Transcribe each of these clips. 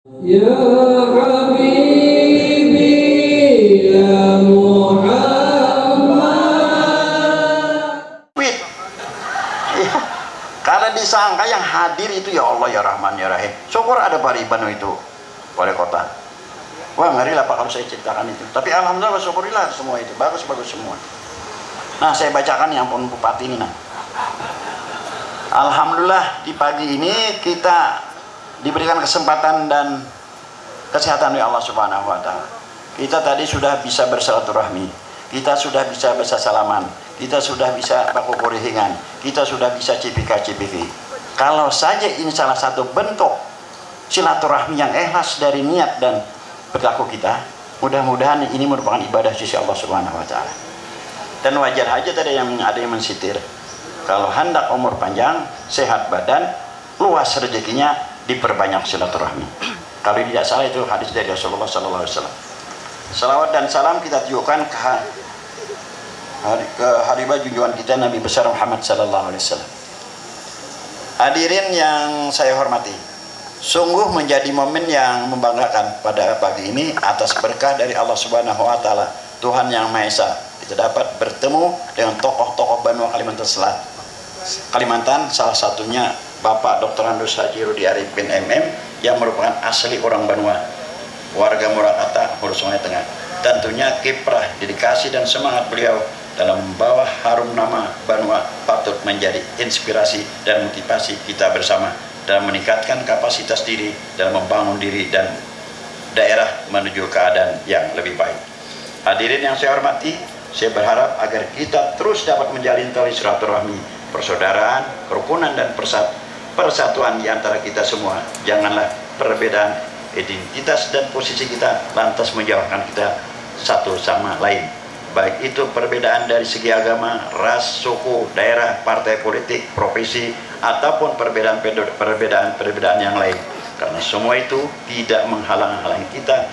Ya Habibi ya Muhammad. Ya, karena disangka yang hadir itu ya Allah ya Rahman ya Rahim. Syukur ada Pak Ribanu itu wali kota. Wah ngeri lah Pak kalau saya ceritakan itu. Tapi alhamdulillah syukurilah semua itu bagus-bagus semua. Nah saya bacakan yang pun bupati ini. Nah, alhamdulillah di pagi ini kita diberikan kesempatan dan kesehatan oleh Allah Subhanahu wa taala. Kita tadi sudah bisa bersilaturahmi, kita sudah bisa bersalaman, kita sudah bisa baku kurihingan, kita sudah bisa cipika-cipiki. Kalau saja ini salah satu bentuk silaturahmi yang ikhlas dari niat dan perilaku kita, mudah-mudahan ini merupakan ibadah sisi Allah Subhanahu wa taala. Dan wajar aja tadi yang ada yang mensitir, kalau hendak umur panjang, sehat badan, luas rezekinya, diperbanyak silaturahmi. Kalau tidak salah itu hadis dari Rasulullah sallallahu alaihi wasallam. Salawat dan salam kita tujukan ke haribah junjungan kita Nabi besar Muhammad sallallahu alaihi wasallam. Hadirin yang saya hormati, sungguh menjadi momen yang membanggakan pada pagi ini atas berkah dari Allah Subhanahu wa taala, Tuhan yang Maha Esa. Kita dapat bertemu dengan tokoh-tokoh Banua Kalimantan, salah satunya Bapak Dr. Andus Haji Rudi Arifin MM yang merupakan asli orang Banua, warga Murakata, Hulu Sungai Tengah. Tentunya kiprah, dedikasi dan semangat beliau dalam membawa harum nama Banua patut menjadi inspirasi dan motivasi kita bersama dalam meningkatkan kapasitas diri dalam membangun diri dan daerah menuju keadaan yang lebih baik. Hadirin yang saya hormati, saya berharap agar kita terus dapat menjalin tali silaturahmi, persaudaraan, kerukunan dan persatuan di antara kita semua. Janganlah perbedaan identitas dan posisi kita lantas menjauhkan kita satu sama lain. Baik itu perbedaan dari segi agama, ras, suku, daerah, partai politik, profesi, ataupun perbedaan yang lain. Karena semua itu tidak menghalang-halangi kita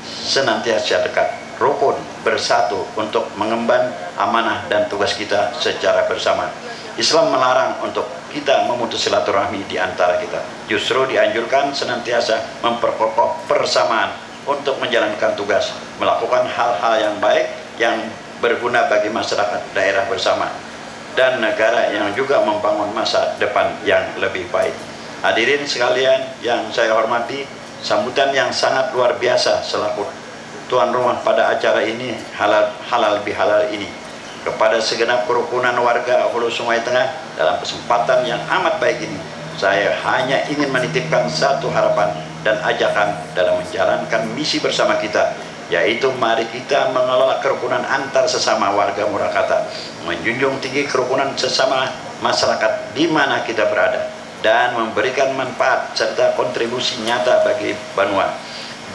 senantiasa dekat, rukun, bersatu untuk mengemban amanah dan tugas kita secara bersama. Islam melarang untuk kita memutus silaturahmi di antara kita. Justru dianjurkan senantiasa memperkokoh persamaan untuk menjalankan tugas, melakukan hal-hal yang baik yang berguna bagi masyarakat daerah bersama dan negara yang juga membangun masa depan yang lebih baik. Hadirin sekalian yang saya hormati, sambutan yang sangat luar biasa selaku tuan rumah pada acara ini, halal bihalal ini, kepada segenap kerukunan warga Hulu Sungai Tengah dalam kesempatan yang amat baik ini, saya hanya ingin menitipkan satu harapan dan ajakan dalam menjalankan misi bersama kita, yaitu mari kita mengelola kerukunan antar sesama warga Murakata, menjunjung tinggi kerukunan sesama masyarakat di mana kita berada, dan memberikan manfaat serta kontribusi nyata bagi Banua.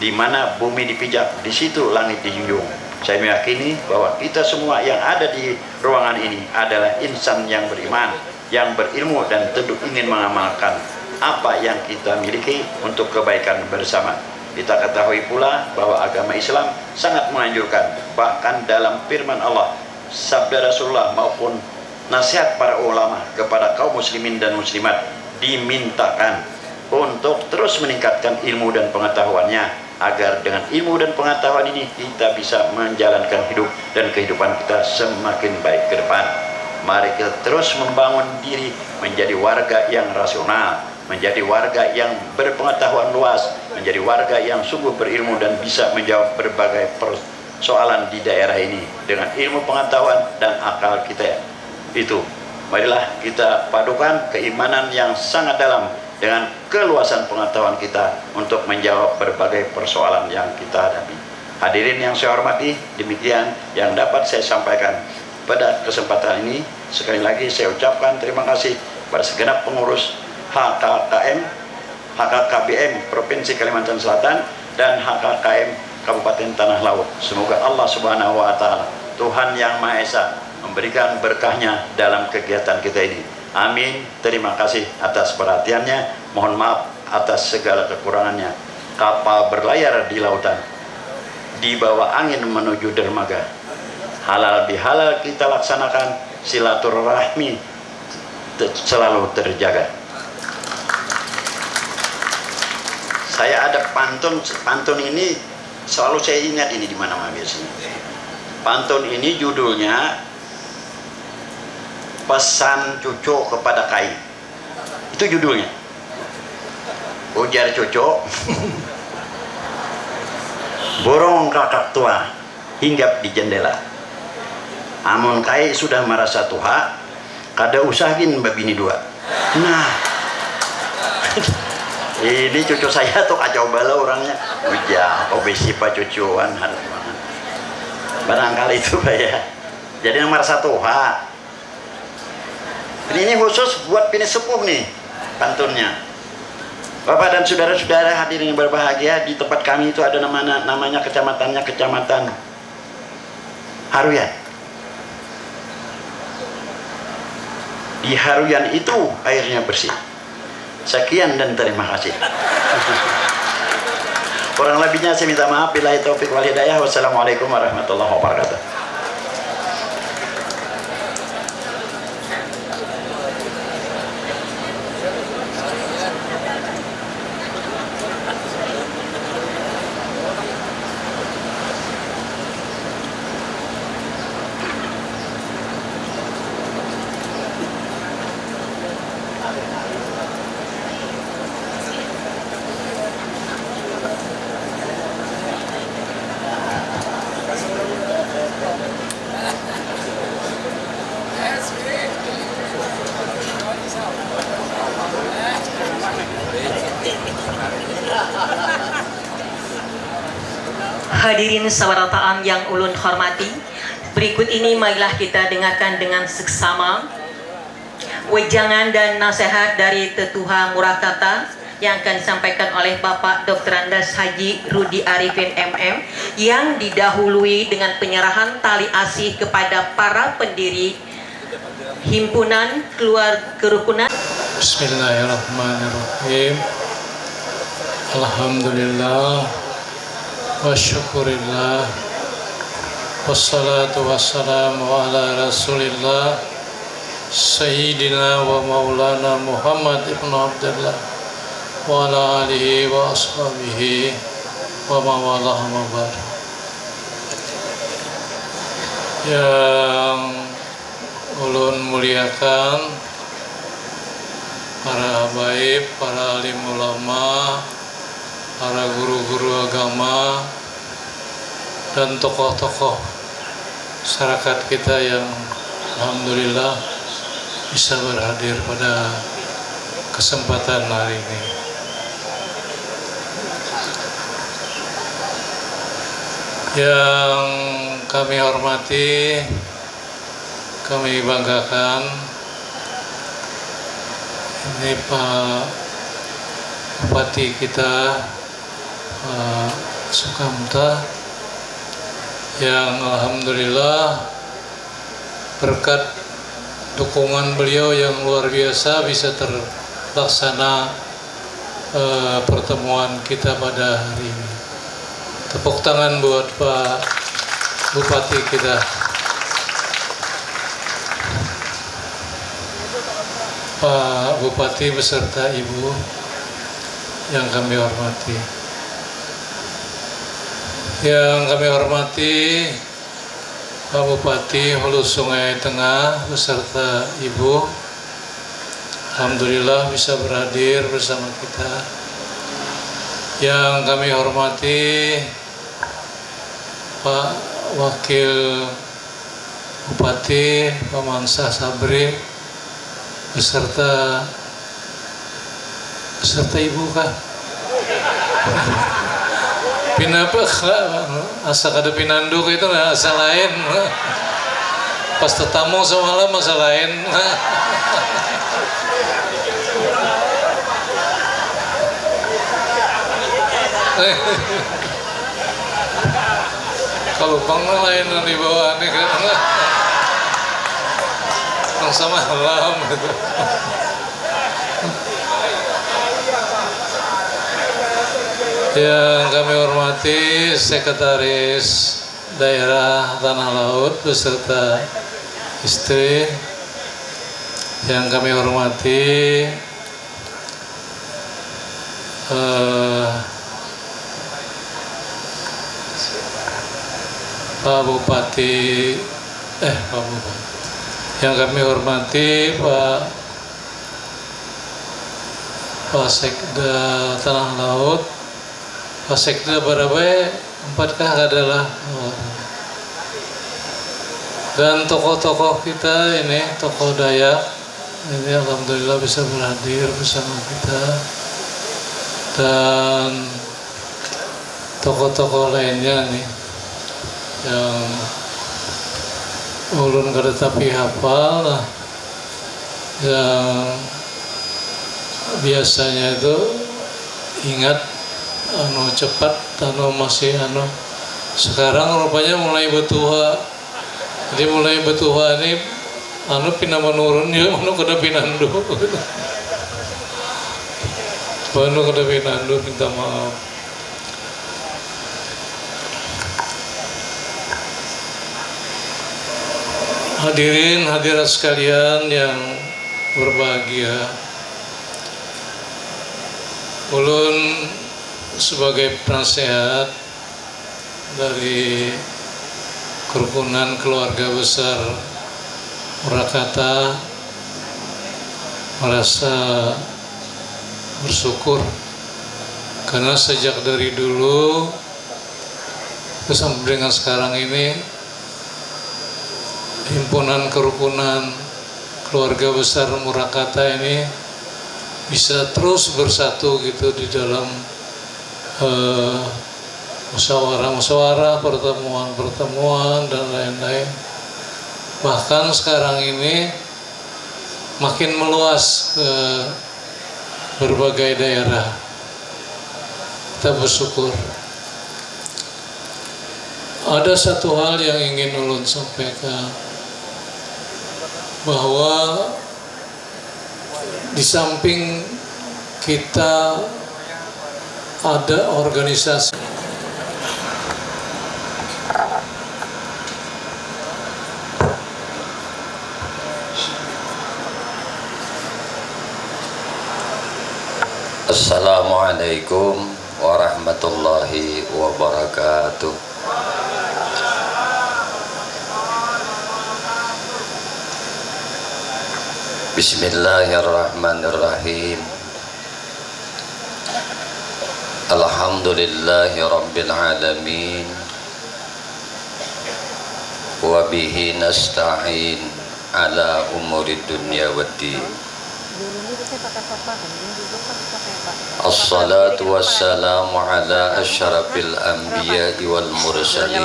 Di mana bumi dipijak, di situ langit dijunjung. Saya meyakini bahwa kita semua yang ada di ruangan ini adalah insan yang beriman, yang berilmu dan tentu ingin mengamalkan apa yang kita miliki untuk kebaikan bersama. Kita ketahui pula bahwa agama Islam sangat menganjurkan, bahkan dalam firman Allah, sabda Rasulullah maupun nasihat para ulama kepada kaum muslimin dan muslimat, dimintakan untuk terus meningkatkan ilmu dan pengetahuannya, agar dengan ilmu dan pengetahuan ini kita bisa menjalankan hidup dan kehidupan kita semakin baik ke depan. Mari kita terus membangun diri menjadi warga yang rasional, menjadi warga yang berpengetahuan luas, menjadi warga yang sungguh berilmu dan bisa menjawab berbagai persoalan di daerah ini dengan ilmu pengetahuan dan akal kita itu. Marilah kita padukan keimanan yang sangat dalam dengan keluasan pengetahuan kita untuk menjawab berbagai persoalan yang kita hadapi. Hadirin yang saya hormati, demikian yang dapat saya sampaikan pada kesempatan ini. Sekali lagi saya ucapkan terima kasih pada segenap pengurus HKKBM Provinsi Kalimantan Selatan dan HKKM Kabupaten Tanah Laut. Semoga Allah Subhanahu wa taala, Tuhan yang Maha Esa, memberikan berkahnya dalam kegiatan kita ini. Amin. Terima kasih atas perhatiannya. Mohon maaf atas segala kekurangannya. Kapal berlayar di lautan, dibawa angin menuju dermaga. Halal bihalal kita laksanakan, silaturahmi selalu terjaga. Saya ada pantun ini selalu saya ingat ini di mana-mana biasanya. Pantun ini judulnya Pesan Cucu kepada Kai. Itu judulnya. Ujar cucu, borong kakak tua hinggap di jendela. Amun Kai sudah merasa tua, kada usahin babini dua. Nah, ini cucu saya tuh kacau balau orangnya. Ujar, obesi pak cucuan harus banget. Barangkali itu Pak ya. Jadi yang merasa tua. Ini khusus buat bini sepuh nih pantunnya. Bapak dan saudara-saudara hadirin yang berbahagia, di tempat kami itu ada namanya kecamatan Haruyan. Di Haruyan itu airnya bersih. Sekian dan terima kasih. Kurang lebihnya saya minta maaf. Billahi taufik wal hidayah. Wassalamualaikum warahmatullahi wabarakatuh. Hadirin sawarataan yang ulun hormati, berikut ini marilah kita dengarkan dengan seksama wejangan dan nasihat dari Tetuha Murakata yang akan disampaikan oleh Bapak Dr. Andes Haji Rudi Arifin MM, yang didahului dengan penyerahan tali asih kepada para pendiri himpunan kerukunan. Bismillahirrahmanirrahim. Alhamdulillah wa syukurillah, wassalatu wassalamu ala rasulillah Sayyidina wa maulana Muhammad ibn Abdullah wa ala alihi wa ashabihi wa mawalah mabar. Yang ulun muliakan para habaib, para alim ulama, para guru-guru agama, dan tokoh-tokoh masyarakat kita yang alhamdulillah bisa berhadir pada kesempatan hari ini. Yang kami hormati, kami banggakan, ini Pak Bupati kita, Pak Sukamta, yang alhamdulillah berkat dukungan beliau yang luar biasa bisa terlaksana pertemuan kita pada hari ini. Tepuk tangan buat Pak Bupati kita. Pak Bupati beserta Ibu yang kami hormati. Yang kami hormati Pak Bupati Hulu Sungai Tengah beserta Ibu, alhamdulillah bisa berhadir bersama kita. Yang kami hormati Pak Wakil Bupati Pak Mansah Sabri beserta Ibu kah? Pinapa asa kada pinanduk itu asa lain. Pas tetamu semalam asa lain. Kalau pang lain yang dibawa nih kan sama malam gitu. Yang kami hormati Sekretaris Daerah Tanah Laut beserta istri, yang kami hormati Pak Bupati, yang kami hormati Pak Sekda Tanah Laut, Pak Sekda Barabai, 4K adalah, dan tokoh-tokoh kita ini, tokoh Dayak, ini alhamdulillah bisa berhadir bersama kita, dan tokoh-tokoh lainnya nih yang ulun kada tapi hafal lah, yang biasanya itu ingat cepat, masih sekarang rupanya mulai betua. Jadi mulai betua ini pindah menurun ya, kada pinandu. Kada pinandu, minta maaf. Hadirin hadirat sekalian yang berbahagia, ulun sebagai penasehat dari kerukunan keluarga besar Murakata merasa bersyukur karena sejak dari dulu sampai dengan sekarang ini himpunan kerukunan keluarga besar Murakata ini bisa terus bersatu gitu di dalam musyawarah, pertemuan dan lain-lain. Bahkan sekarang ini makin meluas ke berbagai daerah. Kita bersyukur. Ada satu hal yang ingin ulun sampaikan, bahwa di samping kita ada organisasi Assalamualaikum warahmatullahi wabarakatuh. Bismillahirrahmanirrahim. Alhamdulillahi rabbil alamin. Wa bihi nasta'in ala umuri dunya waddin. Assalatu wassalamu ala asyrafil anbiya'i wal mursalin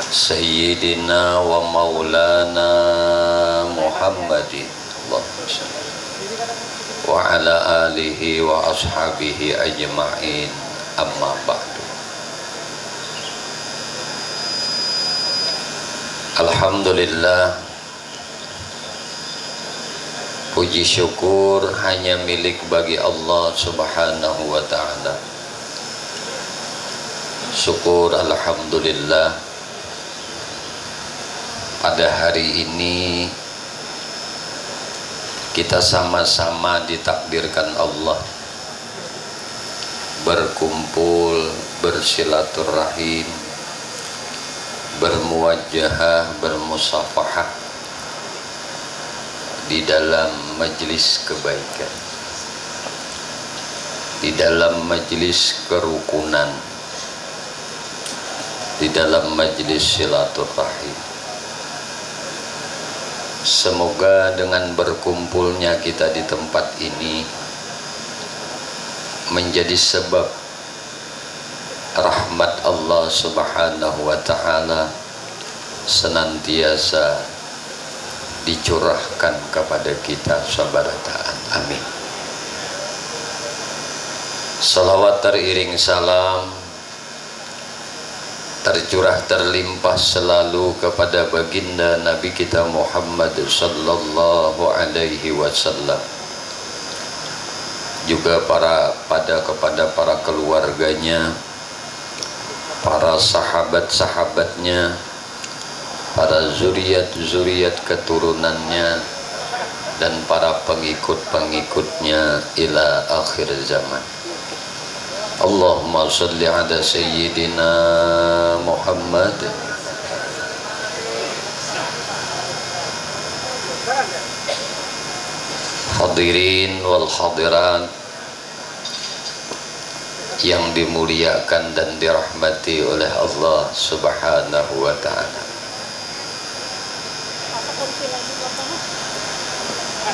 Sayyidina wa maulana Muhammadin wa ala alihi wa ashabihi ajma'in, amma ba'du. Alhamdulillah, puji syukur hanya milik bagi Allah Subhanahu wa ta'ala. Syukur alhamdulillah, pada hari ini kita sama-sama ditakdirkan Allah berkumpul, bersilaturahim, bermuwajahah, bermusafahah di dalam majelis kebaikan, di dalam majelis kerukunan, di dalam majelis silaturahim. Semoga dengan berkumpulnya kita di tempat ini menjadi sebab rahmat Allah Subhanahu wa ta'ala senantiasa dicurahkan kepada kita sabarataan. Amin. Salawat teriring salam tercurah terlimpah selalu kepada baginda Nabi kita Muhammad sallallahu alaihi wasallam, juga kepada para keluarganya, para sahabat-sahabatnya, para zuriat-zuriat keturunannya, dan para pengikut-pengikutnya ila akhir zaman. Allahumma salli ala sayyidina Muhammad hadirin wal hadirat yang dimuliakan dan dirahmati oleh Allah Subhanahu wa ta'ala,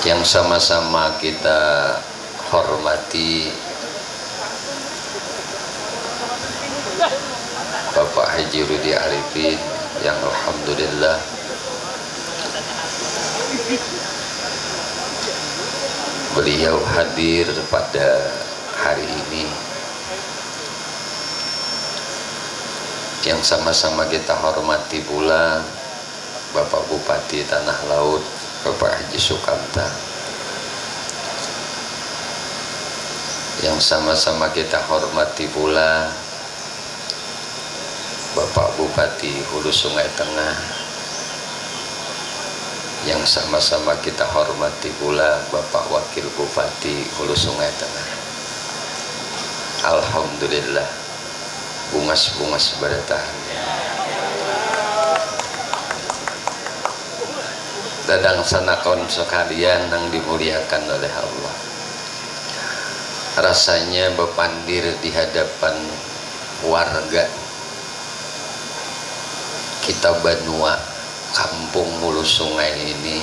yang sama-sama kita hormati Bapak Haji Rudi Arifin yang alhamdulillah beliau hadir pada hari ini, yang sama-sama kita hormati pula Bapak Bupati Tanah Laut Bapak Haji Sukamta, yang sama-sama kita hormati pula Bapak Bupati Hulu Sungai Tengah, yang sama-sama kita hormati pula Bapak Wakil Bupati Hulu Sungai Tengah. Alhamdulillah, bungas-bungas bertahan. Dadang sanakon sekalian yang dimuliakan oleh Allah, rasanya bepandir di hadapan warga kita Banua Kampung Hulu Sungai ini,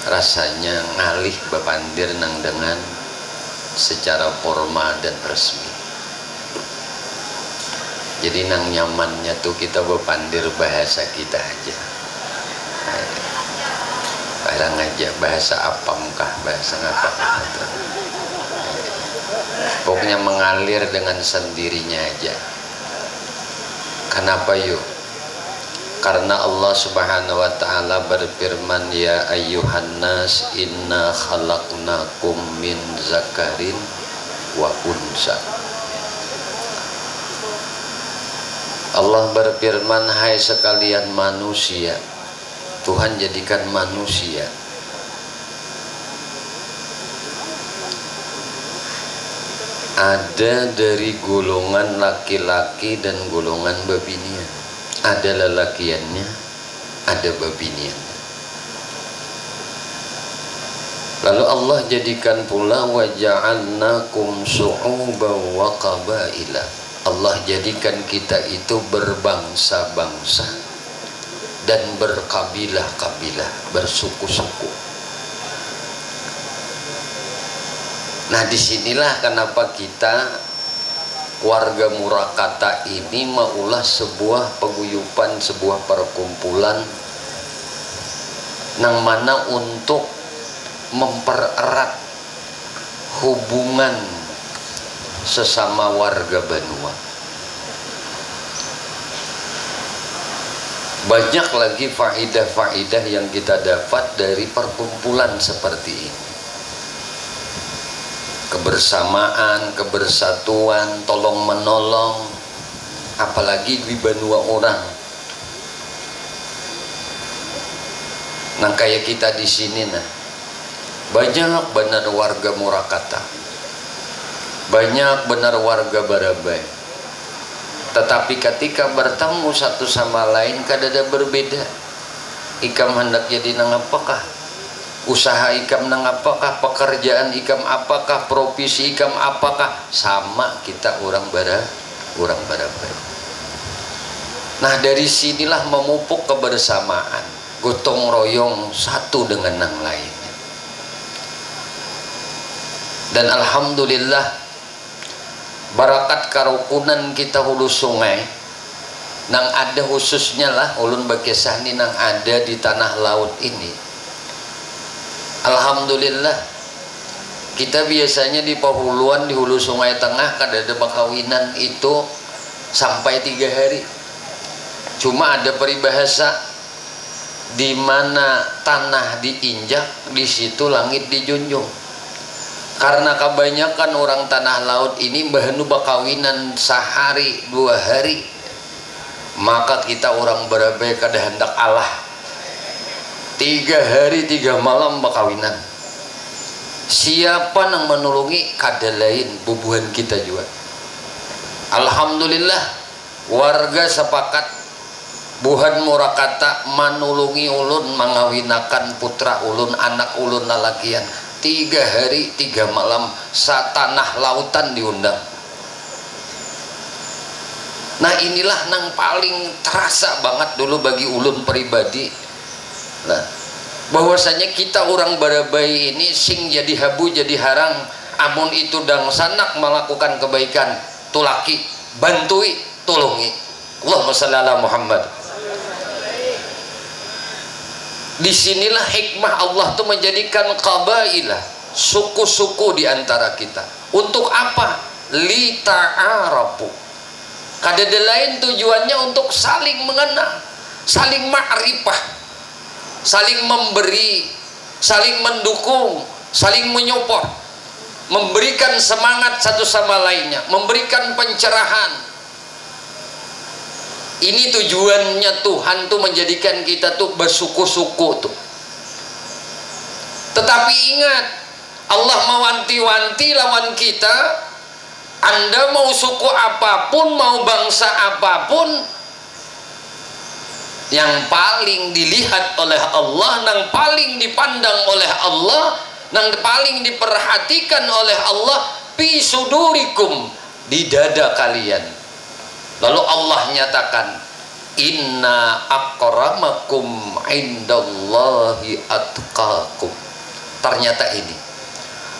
rasanya ngalih bepandir nang dengan secara formal dan resmi. Jadi nang nyamannya tuh kita bepandir bahasa kita aja, barang aja, bahasa apamkah, bahasa apa, pokoknya mengalir dengan sendirinya aja. Kenapa yuk? Karena Allah Subhanahu wa ta'ala berfirman, ya ayyuhan nas inna khalaqnakum min zakarin wa unsa. Allah berfirman, hai sekalian manusia, Tuhan jadikan manusia ada dari golongan laki-laki dan golongan babinian. Ada lelakiannya, ada babiniannya. Lalu Allah jadikan pula wa ja'alnakum syu'uban wa qabaila. Allah jadikan kita itu berbangsa-bangsa dan berkabilah-kabilah, bersuku-suku. Nah, disinilah kenapa kita warga Murakata ini maulah sebuah paguyupan, sebuah perkumpulan nang mana untuk mempererat hubungan sesama warga Banua. Banyak lagi faidah-faidah yang kita dapat dari perkumpulan seperti ini. Kebersamaan, kebersatuan, tolong menolong, apalagi di Banua orang. Nah, kayak kita di sini, nah, banyak benar warga Murakata, banyak benar warga Barabai. Tetapi ketika bertemu satu sama lain, kadada berbeda. Ikam hendak jadi nang apakah? Usaha ikam nang apakah, pekerjaan ikam apakah, profesi ikam apakah, sama kita orang Barabai. Nah, dari sinilah memupuk kebersamaan, gotong royong satu dengan yang lain. Dan alhamdulillah barakat karukunan kita Hulu Sungai nang ada khususnya lah ulun bakesani nang ada di tanah laut ini. Alhamdulillah kita biasanya di pahuluan di Hulu Sungai Tengah kadada bakawinan itu sampai 3 hari. Cuma ada peribahasa, di mana tanah diinjak di situ langit dijunjung. Karena kebanyakan orang tanah laut ini bahenu bakawinan sehari 2 hari, maka kita orang Barabai kada hendak Allah 3 hari 3 malam bakawinan. Siapa yang menolongi kada lain bubuhan kita juga. Alhamdulillah warga sepakat buhan Murakata manulungi ulun mengawinakan putra ulun, anak ulun lalakian. 3 hari 3 malam satanah lautan diundang. Nah inilah nang paling terasa banget dulu bagi ulun pribadi. Nah, bahwasanya kita orang Barabai ini sing jadi habu jadi harang, amun itu dang sanak melakukan kebaikan, tulaki, bantui, tolongi. Allahumma shalli ala Muhammad. Disinilah hikmah Allah tuh menjadikan qabailah, suku-suku di antara kita. Untuk apa? Li ta'arafu. Kadada lain tujuannya untuk saling mengenal, saling ma'rifah, saling memberi, saling mendukung, saling menyupport, memberikan semangat satu sama lainnya, memberikan pencerahan. Ini tujuannya Tuhan tuh menjadikan kita tuh bersuku-suku tuh. Tetapi ingat, Allah mewanti-wanti lawan kita. Anda mau suku apapun, mau bangsa apapun, yang paling dilihat oleh Allah, yang paling dipandang oleh Allah, yang paling diperhatikan oleh Allah, fi sudurikum, di dada kalian. Lalu Allah nyatakan, inna akramakum indallahi atqakum. Ternyata ini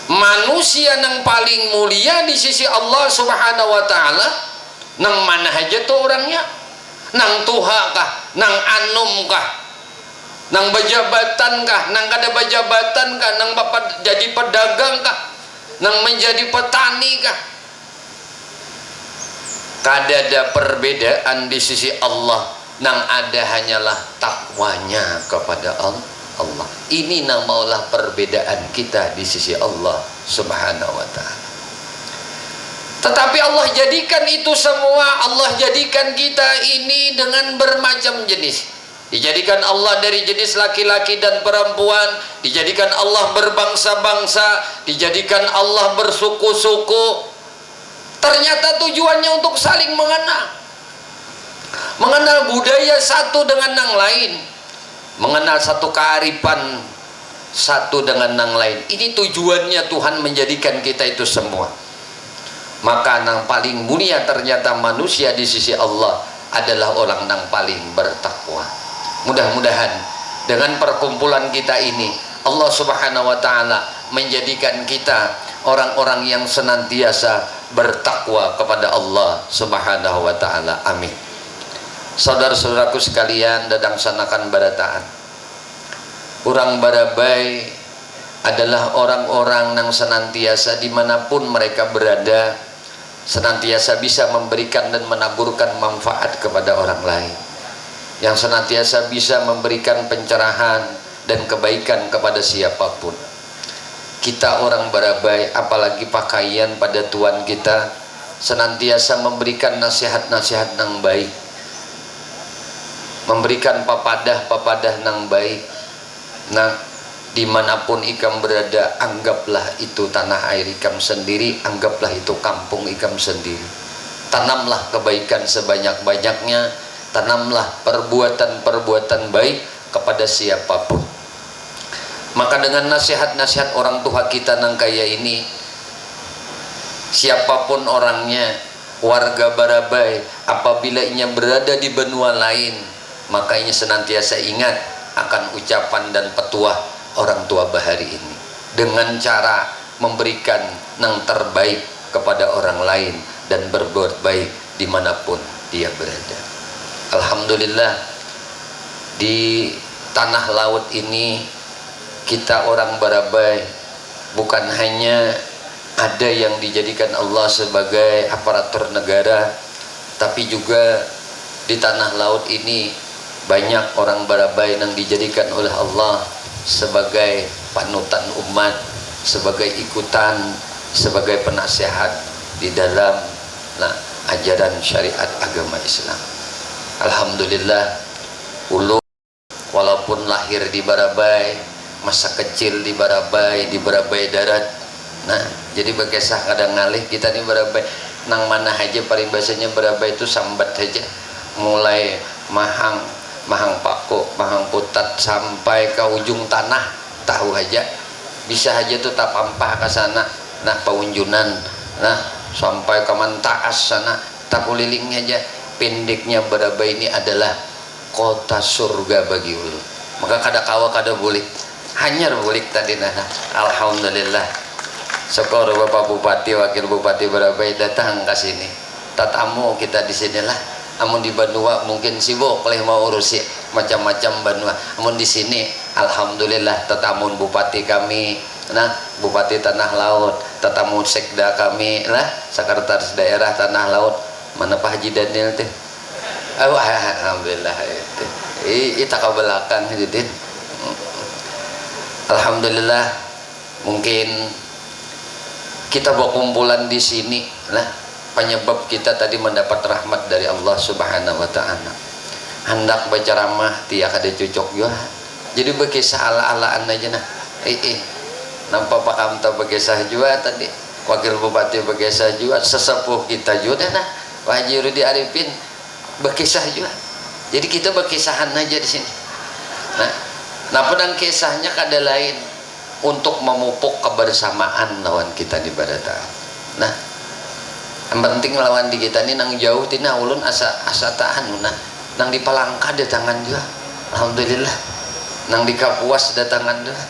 manusia yang paling mulia di sisi Allah subhanahu wa ta'ala, nang mana aja tuh orangnya, nang tuha kah, nang anum kah, nang bajabatan kah, nang kada bajabatan kah, nang bapak jadi pedagang kah, nang menjadi petani kah, kada ada perbedaan di sisi Allah. Nang ada hanyalah takwanya kepada Allah. Ini namaulah perbedaan kita di sisi Allah subhanahu wa ta'ala. Tetapi Allah jadikan itu semua, Allah jadikan kita ini dengan bermacam jenis. Dijadikan Allah dari jenis laki-laki dan perempuan, dijadikan Allah berbangsa-bangsa, dijadikan Allah bersuku-suku. Ternyata tujuannya untuk saling mengenal budaya satu dengan yang lain, mengenal satu kearifan satu dengan yang lain. Ini tujuannya Tuhan menjadikan kita itu semua. Maka yang paling mulia ternyata manusia di sisi Allah adalah orang yang paling bertakwa. Mudah-mudahan dengan perkumpulan kita ini Allah subhanahu wa ta'ala menjadikan kita orang-orang yang senantiasa bertakwa kepada Allah subhanahu wa ta'ala. Amin. Saudara-saudaraku sekalian, dadang sanakan barataan, orang Barabai adalah orang-orang yang senantiasa dimanapun mereka berada, senantiasa bisa memberikan dan menaburkan manfaat kepada orang lain, yang senantiasa bisa memberikan pencerahan dan kebaikan kepada siapapun. Kita orang Barabai, apalagi pakaian pada Tuhan kita, senantiasa memberikan nasihat-nasihat yang baik, memberikan papadah-papadah yang baik. Nah, dimanapun ikam berada, anggaplah itu tanah air ikam sendiri, anggaplah itu kampung ikam sendiri. Tanamlah kebaikan sebanyak-banyaknya, tanamlah perbuatan-perbuatan baik kepada siapapun. Maka dengan nasihat-nasihat orang tua kita nang kaya ini, siapapun orangnya, warga Barabai, apabila ia berada di benua lain, makanya senantiasa ingat akan ucapan dan petuah orang tua bahari ini, dengan cara memberikan yang terbaik kepada orang lain dan berbuat baik dimanapun dia berada. Alhamdulillah, di tanah laut ini kita orang Barabai bukan hanya ada yang dijadikan Allah sebagai aparatur negara, tapi juga di tanah laut ini banyak orang Barabai yang dijadikan oleh Allah sebagai panutan umat, sebagai ikutan, sebagai penasehat di dalam ajaran syariat agama Islam. Alhamdulillah, ulun walaupun lahir lahir di Barabai, masa kecil di Barabai darat. Nah, jadi bekesah kadang ngalih kita di Barabai nang mana aja paribasanya Barabai itu sambat aja, mulai Mahang Pako, Mahang Putat sampai ke ujung tanah tahu aja, bisa aja tuh tapampah ke sana, nah Paunjunan, nah sampai ke Mantaas sana, tak keliling aja. Pendeknya Barabai ini adalah kota surga bagi ulun. Maka kada kawa kada bulik, hanyar bulik tadi nah. Alhamdulillah. Syukur Bapak Bupati, Wakil Bupati Barabai datang ke sini. Tatamu kita di sinilah. Amun di Banua mungkin sibuk oleh mau urusi macam-macam Banua. Amun di sini alhamdulillah tetamu bupati kami, nah Bupati Tanah Laut, tetamu sekda kami lah, sekretaris daerah Tanah Laut. Mana Pak Haji Daniel teh? Alhamdulillah itu. Ita ke belakang jadi. Alhamdulillah mungkin kita bawa kumpulan di sini lah. Penyebab kita tadi mendapat rahmat dari Allah Subhanahu wa Ta'ala. Hendak berceramah tiak ada cocok juga. Jadi berkisah ala-alaan aja nah. Nampak Pak Kamta berkisah juga tadi. Wakil Bupati berkisah juga. Sesepuh kita juga nah. Pak Haji Rudi Arifin berkisah juga. Jadi kita berkisahan aja di sini. Nah pedang kisahnya kada lain untuk memupuk kebersamaan lawan kita di Barata. Nah, yang penting lawan di kita ini nang jauh tina ulun asa tahan nang di Palangka datangan juga. Alhamdulillah. Nang di Kapuas datangan juga.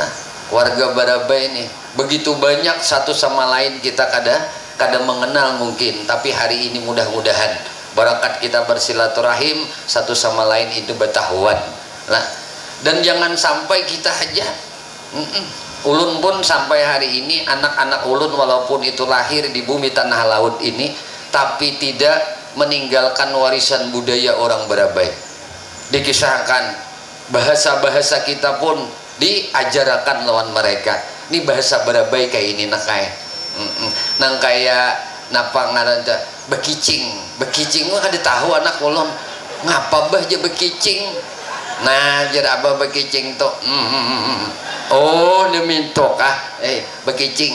Nah, warga Barabai ini begitu banyak satu sama lain kita kada mengenal mungkin, tapi hari ini mudah-mudahan barakat kita bersilaturahim satu sama lain itu bertahuan. Nah, dan jangan sampai kita aja ulun pun sampai hari ini anak-anak ulun walaupun itu lahir di bumi Tanah Laut ini tapi tidak meninggalkan warisan budaya orang Barabai. Dikisahkan bahasa-bahasa kita pun diajarkan lawan mereka. Ini bahasa Barabai kayak ini nak kayak nang kayak napa ngaranna bekicing mah kada tahu anak ulun ngapa bah je bekicing. Nah jadi apa bekicing tuh oh demi tokah bekicing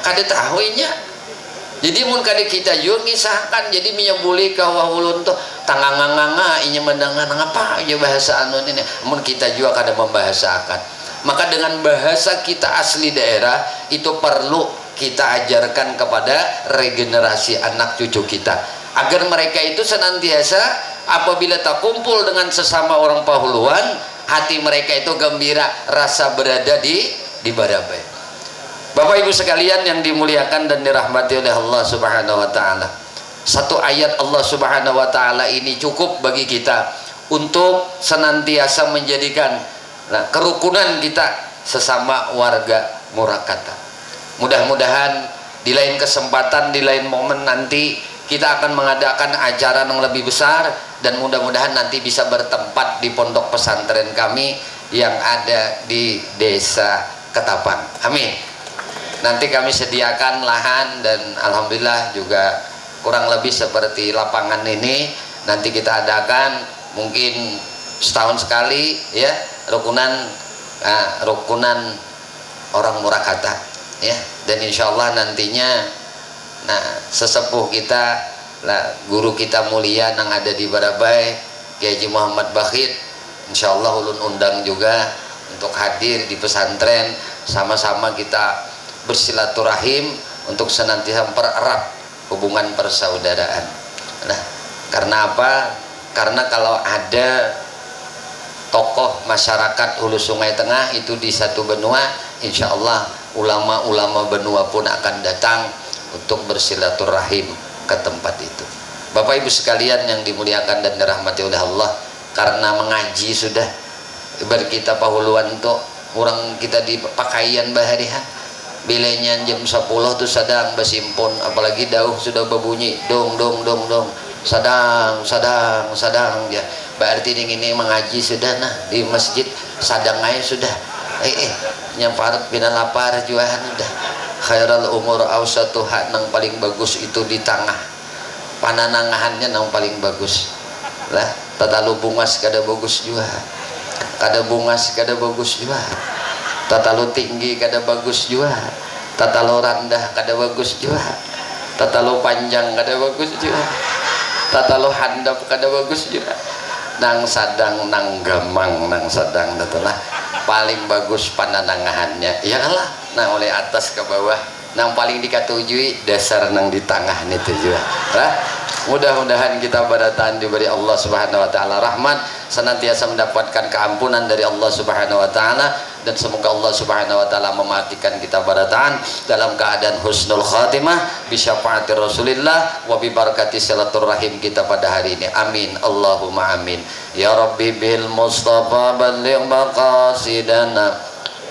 kada tahu nya. Jadi mun kada kita juga ngisahkan jadi menyebuli kawah ulun tuh tangang-nganga inya mendengar ngapa aja bahasa anu ini mun kita juga kada membahasakan. Maka dengan bahasa kita asli daerah itu perlu kita ajarkan kepada regenerasi anak cucu kita agar mereka itu senantiasa apabila tak kumpul dengan sesama orang Pahuluan, hati mereka itu gembira rasa berada di Barabai. Bapak Ibu sekalian yang dimuliakan dan dirahmati oleh Allah Subhanahu wa Ta'ala, satu ayat Allah Subhanahu wa Ta'ala ini cukup bagi kita untuk senantiasa menjadikan kerukunan kita sesama warga Murakata. Mudah-mudahan di lain kesempatan, di lain momen nanti kita akan mengadakan acara yang lebih besar dan mudah-mudahan nanti bisa bertempat di pondok pesantren kami yang ada di Desa Ketapang. Amin. Nanti kami sediakan lahan dan alhamdulillah juga kurang lebih seperti lapangan ini nanti kita adakan mungkin setahun sekali ya rukunan orang Murakata ya, dan insyaallah nantinya sesepuh kita guru kita mulia yang ada di Barabai Kiai Haji Muhammad Bakhit insyaallah ulun undang juga untuk hadir di pesantren, sama-sama kita bersilaturahim untuk senantiasa mempererat hubungan persaudaraan. Nah, karena apa? Karena kalau ada tokoh masyarakat Hulu Sungai Tengah itu di satu benua, insya Allah ulama-ulama benua pun akan datang untuk bersilaturahim ke tempat itu. Bapak Ibu sekalian yang dimuliakan dan dirahmati oleh Allah, karena mengaji sudah ibarat kita Pahuluan tuh orang kita di pakaian bahariha bilenya jam 10 tuh sadang basimpun, apalagi dauh sudah berbunyi dong sadang ya, berarti ini mengaji sudah di masjid sadang aja sudah nyamparat bina lapar juahan udah khairal umur awsatuha nang paling bagus itu di tengah pananangahannya nang paling bagus lah tatalu bungas kada bagus juga, kada bungas kada bagus juga, tatalu tinggi kada bagus juga, tatalu rendah kada bagus juga, tatalu panjang kada bagus juga, tatalu handap kada bagus juga, nang sadang nang gamang nang sadang datalah paling bagus pananangahannya ya kalah nang oleh atas ke bawah nang paling dikatujui dasar nang di tengah nih tujuan lah. Mudah-mudahan kita barataan diberi Allah Subhanahu wa taala rahmat, senantiasa mendapatkan keampunan dari Allah Subhanahu wa taala, dan semoga Allah Subhanahu wa taala mematikan kita barataan dalam keadaan husnul khatimah bi syafaati Rasulillah wa bi barakati silaturahim kita pada hari ini. Amin Allahumma amin. Ya Rabbi bil Mustafa balligh maqasidana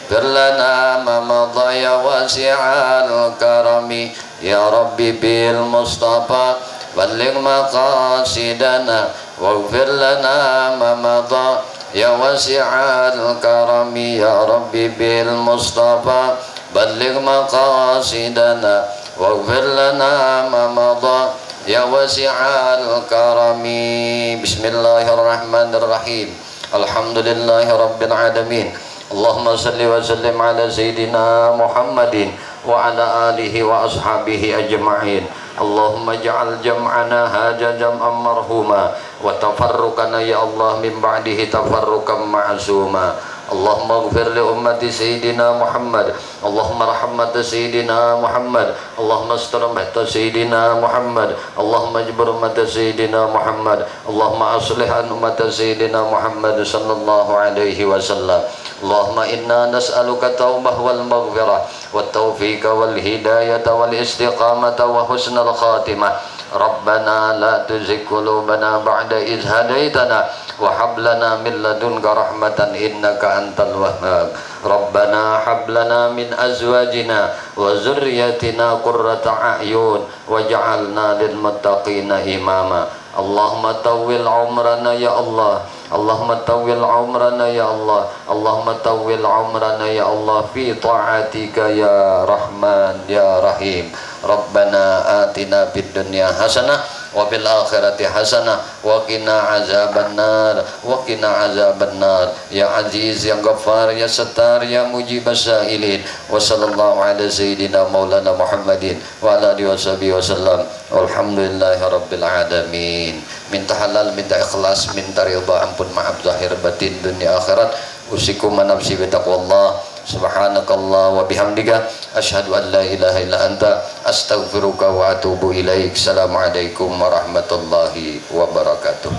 firlana ma madaya wasi'al karami. Ya Rabbi bil Mustafa balligh maqasidana waghfir lana ma madha ya wasi'al karami. Ya Rabbi bil Mustafa balligh maqasidana waghfir lana ma madha ya wasi'al karami. Bismillahirrahmanirrahim. Alhamdulillahi rabbil alamin. Allahumma salli wa sallim ala sayyidina Muhammadin wa ala alihi wa ashabihi ajma'in. Allahumma ja'al jam'ana haja jam'an marhuma wa tafarruqana ya Allah min ba'dihi tafarruqan ma'suma. Allahumma ighfir li ummati sayyidina Muhammad. Allahumma rahmata sayyidina Muhammad. Allahumma astur ummata sayyidina Muhammad. Allahumma jbur ummata sayyidina Muhammad. Allahumma aslih an ummata sayyidina Muhammad sallallahu alaihi wasallam. Allahumma inna nas'aluka taubah wal maghfirah wat taufiqa wal hidayata wal istiqamata wa husnal khatimah. Rabbana la tuzigh qulubana ba'da idh hadaitana wa hab lana min ladunka rahmatan innaka antal wahhab. Rabbana hab lana min azwajina wa zurriyyatina qurrata a'yun waj'alna lil muttaqina imama. Allahumma tawwil umrana ya Allah. Allahumma tawwil umrana ya Allah. Allahumma tawwil umrana ya Allah fi ta'atika ya Rahman ya Rahim. Rabbana atina fid dunya hasanah wa fil akhirati hasanah wa qina azabannar wa qina azabannar. Ya Aziz ya Ghaffar ya Sattar ya Mujibas sa'ilin. Wa sallallahu ala sayyidina maulana Muhammadin wa ala alihi washabihi wasallam. Walhamdulillahi rabbil alamin. Minta halal, minta ikhlas, minta ridha, ampun maaf zahir batin dunia akhirat. Usikum nafsi bi taqwallah. Subhanakallah wa bihamdika asyhadu an la ilaha illa anta astaghfiruka wa atubu ilaik. Assalamualaikum warahmatullahi wabarakatuh.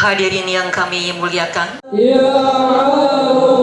Hadirin yang kami muliakan, Ya Allah.